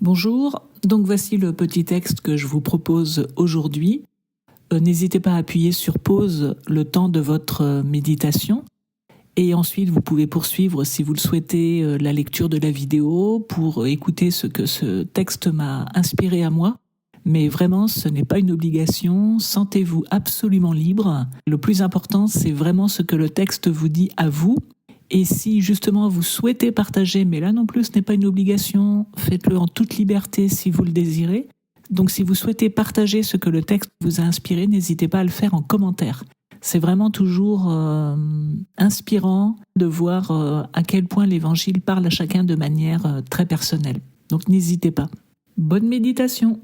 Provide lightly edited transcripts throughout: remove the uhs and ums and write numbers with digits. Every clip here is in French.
Bonjour, donc voici le petit texte que je vous propose aujourd'hui. N'hésitez pas à appuyer sur pause le temps de votre méditation et ensuite vous pouvez poursuivre si vous le souhaitez la lecture de la vidéo pour écouter ce que ce texte m'a inspiré à moi. Mais vraiment, ce n'est pas une obligation, sentez-vous absolument libre. Le plus important, c'est vraiment ce que le texte vous dit à vous. Et si justement vous souhaitez partager, mais là non plus ce n'est pas une obligation, faites-le en toute liberté si vous le désirez. Donc si vous souhaitez partager ce que le texte vous a inspiré, n'hésitez pas à le faire en commentaire. C'est vraiment toujours inspirant de voir à quel point l'Évangile parle à chacun de manière très personnelle. Donc n'hésitez pas. Bonne méditation.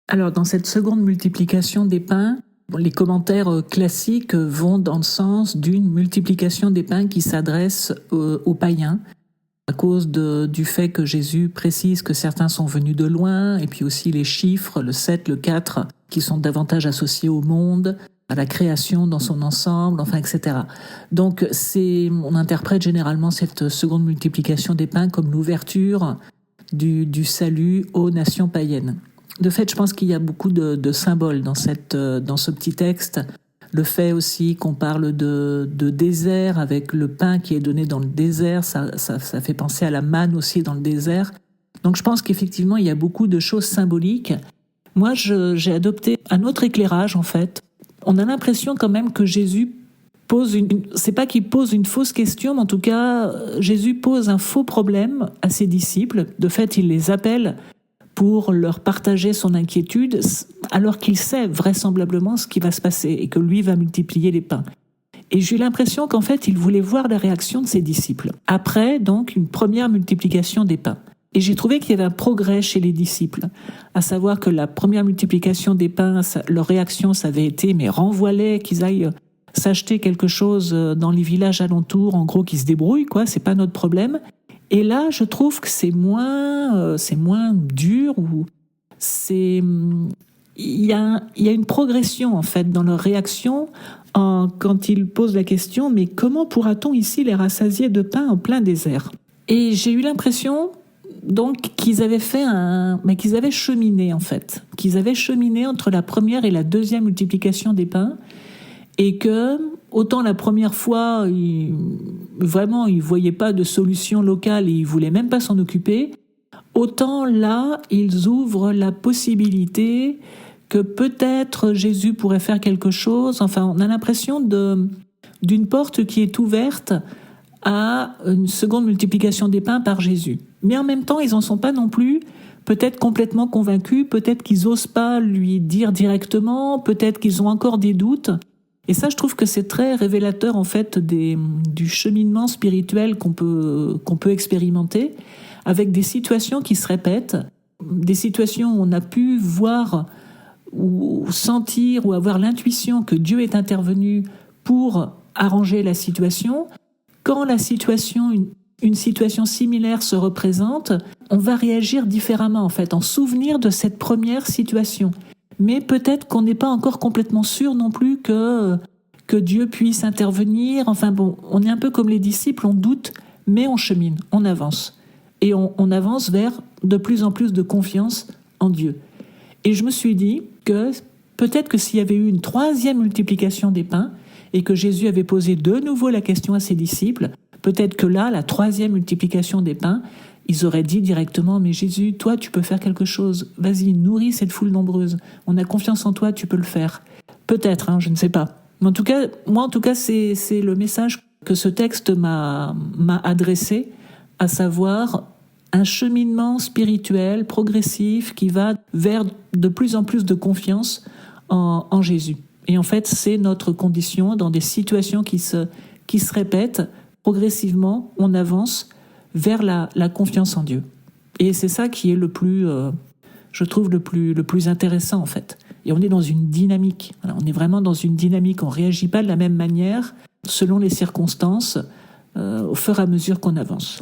Alors dans cette seconde multiplication des pains, les commentaires classiques vont dans le sens d'une multiplication des pains qui s'adresse aux païens, à cause du fait que Jésus précise que certains sont venus de loin, et puis aussi les chiffres, le 7, le 4, qui sont davantage associés au monde, à la création dans son ensemble, enfin, etc. Donc on interprète généralement cette seconde multiplication des pains comme l'ouverture du salut aux nations païennes. De fait, je pense qu'il y a beaucoup de symboles dans ce petit texte. Le fait aussi qu'on parle de désert avec le pain qui est donné dans le désert, ça fait penser à la manne aussi dans le désert. Donc je pense qu'effectivement, il y a beaucoup de choses symboliques. Moi, j'ai adopté un autre éclairage, en fait. On a l'impression quand même que Jésus c'est pas qu'il pose une fausse question, mais en tout cas, Jésus pose un faux problème à ses disciples. De fait, il les appelle pour leur partager son inquiétude, alors qu'il sait vraisemblablement ce qui va se passer et que lui va multiplier les pains. Et j'ai eu l'impression qu'en fait, il voulait voir la réaction de ses disciples. Après, donc, une première multiplication des pains. Et j'ai trouvé qu'il y avait un progrès chez les disciples, à savoir que la première multiplication des pains, leur réaction, ça avait été, mais renvoie-les, qu'ils aillent s'acheter quelque chose dans les villages alentours, en gros, qu'ils se débrouillent, quoi, c'est pas notre problème. Et là, je trouve que c'est moins dur, ou il y a une progression en fait dans leur réaction quand ils posent la question, mais comment pourra-t-on ici les rassasier de pain en plein désert? Et j'ai eu l'impression donc qu'ils avaient cheminé en fait, qu'ils avaient cheminé entre la première et la deuxième multiplication des pains, et que autant la première fois, ils voyaient pas de solution locale et ils voulaient même pas s'en occuper, autant là, ils ouvrent la possibilité que peut-être Jésus pourrait faire quelque chose. Enfin, on a l'impression d'une porte qui est ouverte à une seconde multiplication des pains par Jésus. Mais en même temps, ils en sont pas non plus peut-être complètement convaincus, peut-être qu'ils osent pas lui dire directement, peut-être qu'ils ont encore des doutes. Et ça, je trouve que c'est très révélateur en fait du cheminement spirituel qu'on peut expérimenter, avec des situations qui se répètent, des situations où on a pu voir ou sentir ou avoir l'intuition que Dieu est intervenu pour arranger la situation. Quand une situation similaire se représente, on va réagir différemment en fait, en souvenir de cette première situation. Mais peut-être qu'on n'est pas encore complètement sûr non plus que Dieu puisse intervenir. Enfin bon, on est un peu comme les disciples, on doute, mais on chemine, on avance. Et on avance vers de plus en plus de confiance en Dieu. Et je me suis dit que peut-être que s'il y avait eu une troisième multiplication des pains, et que Jésus avait posé de nouveau la question à ses disciples, peut-être que là, la troisième multiplication des pains, ils auraient dit directement, mais Jésus, toi, tu peux faire quelque chose. Vas-y, nourris cette foule nombreuse. On a confiance en toi, tu peux le faire. Peut-être, je ne sais pas. Mais moi, c'est le message que ce texte m'a adressé, à savoir un cheminement spirituel, progressif, qui va vers de plus en plus de confiance en Jésus. Et en fait, c'est notre condition dans des situations qui se répètent. Progressivement, on avance vers la confiance en Dieu. Et c'est ça qui est je trouve le plus intéressant en fait. Et on est dans une dynamique. Alors, on est vraiment dans une dynamique. On ne réagit pas de la même manière selon les circonstances au fur et à mesure qu'on avance.